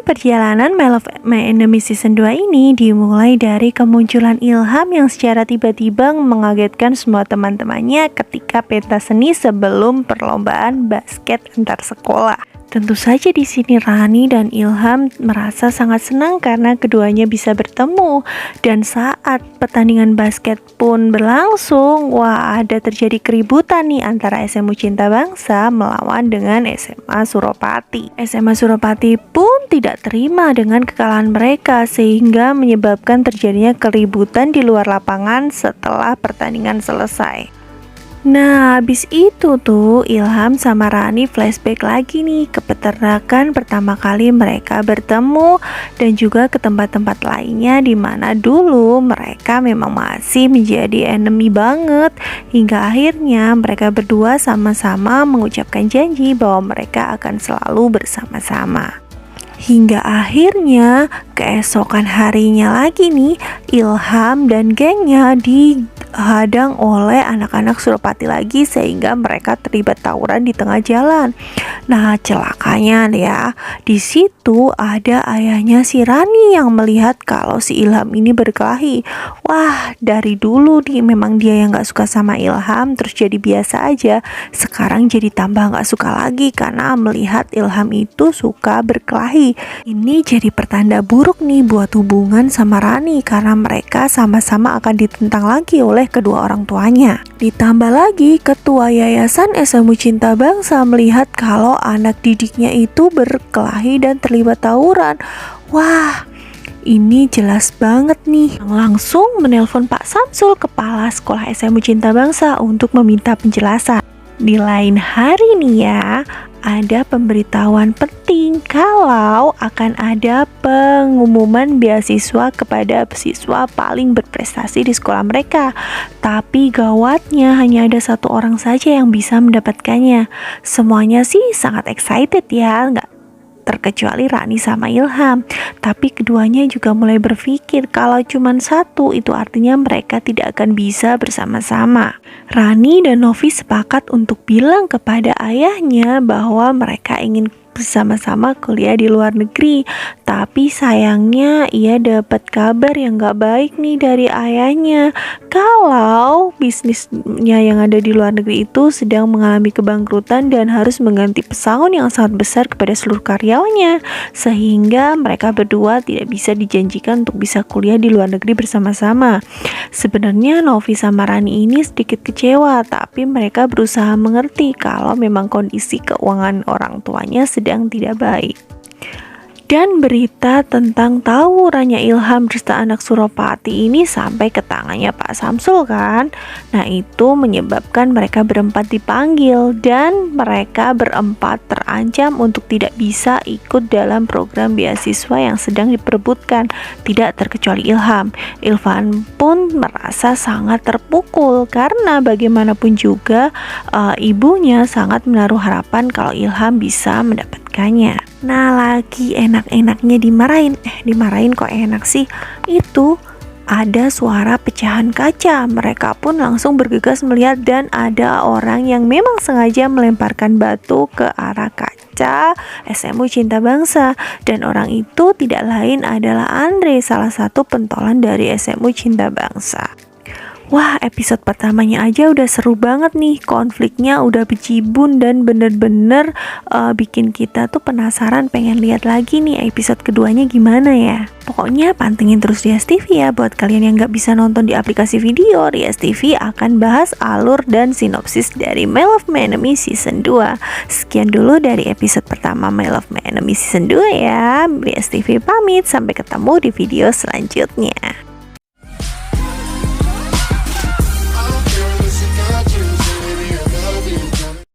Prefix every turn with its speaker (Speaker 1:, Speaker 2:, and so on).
Speaker 1: Perjalanan My Love My Enemy Season 2 ini dimulai dari kemunculan Ilham yang secara tiba-tiba mengagetkan semua teman-temannya ketika pentas seni sebelum perlombaan basket antar sekolah. Tentu saja di sini Rani dan Ilham merasa sangat senang karena keduanya bisa bertemu. Dan saat pertandingan basket pun berlangsung, ada terjadi keributan nih antara SMU Cinta Bangsa melawan dengan SMA Suropati. SMA Suropati pun tidak terima dengan kekalahan mereka sehingga menyebabkan terjadinya keributan di luar lapangan setelah pertandingan selesai. Nah, habis itu tuh Ilham sama Rani flashback lagi nih ke peternakan pertama kali mereka bertemu dan juga ke tempat-tempat lainnya di mana dulu mereka memang masih menjadi enemy banget, hingga akhirnya mereka berdua sama-sama mengucapkan janji bahwa mereka akan selalu bersama-sama. Hingga akhirnya keesokan harinya lagi nih, Ilham dan gengnya dihadang oleh anak-anak Suropati lagi sehingga mereka terlibat tawuran di tengah jalan. Nah, celakanya ya, di situ ada ayahnya si Rani yang melihat kalau si Ilham ini berkelahi. Wah, dari dulu nih memang dia yang gak suka sama Ilham, terus jadi biasa aja. Sekarang jadi tambah gak suka lagi karena melihat Ilham itu suka berkelahi. Ini jadi pertanda buruk nih buat hubungan sama Rani karena mereka sama-sama akan ditentang lagi oleh kedua orang tuanya. Ditambah lagi ketua yayasan SMU Cinta Bangsa melihat kalau anak didiknya itu berkelahi dan terlibat tawuran. Wah, ini jelas banget nih. Langsung menelpon Pak Samsul, kepala sekolah SMU Cinta Bangsa, untuk meminta penjelasan. Di lain hari nih ya, ada pemberitahuan penting kalau akan ada pengumuman beasiswa kepada siswa paling berprestasi di sekolah mereka. Tapi gawatnya hanya ada satu orang saja yang bisa mendapatkannya. Semuanya sih sangat excited ya, nggak terkecuali Rani sama Ilham. Tapi keduanya juga mulai berpikir kalau cuma satu itu artinya mereka tidak akan bisa bersama-sama. Rani dan Novi sepakat untuk bilang kepada ayahnya bahwa mereka ingin bersama-sama kuliah di luar negeri. Tapi sayangnya ia dapat kabar yang gak baik nih dari ayahnya, kalau bisnisnya yang ada di luar negeri itu sedang mengalami kebangkrutan dan harus mengganti pesangon yang sangat besar kepada seluruh karyawannya, sehingga mereka berdua tidak bisa dijanjikan untuk bisa kuliah di luar negeri bersama-sama. Sebenarnya Novi sama Rani ini sedikit kecewa, tapi mereka berusaha mengerti kalau memang kondisi keuangan orang tuanya sedang tidak baik. Dan berita tentang tawurannya Ilham beserta anak Suropati ini sampai ke tangannya Pak Samsul kan. Nah, itu menyebabkan mereka berempat dipanggil dan mereka berempat terancam untuk tidak bisa ikut dalam program beasiswa yang sedang diperebutkan, tidak terkecuali Ilham. Ilham pun merasa sangat terpukul karena bagaimanapun juga ibunya sangat menaruh harapan kalau Ilham bisa mendapatkannya. Nah, lagi enak-enaknya dimarahin kok enak sih. Itu ada suara pecahan kaca. Mereka pun langsung bergegas melihat dan ada orang yang memang sengaja melemparkan batu ke arah kaca SMU Cinta Bangsa. Dan orang itu tidak lain adalah Andre, salah satu pentolan dari SMU Cinta Bangsa. Wah, episode pertamanya aja udah seru banget nih. Konfliknya udah bejibun dan bener-bener bikin kita tuh penasaran pengen lihat lagi nih episode keduanya gimana ya. Pokoknya pantengin terus Rias TV ya. Buat kalian yang gak bisa nonton di aplikasi video, Rias TV akan bahas alur dan sinopsis dari My Love My Enemy Season 2. Sekian dulu dari episode pertama My Love My Enemy Season 2 ya. Rias TV pamit, sampai ketemu di video selanjutnya.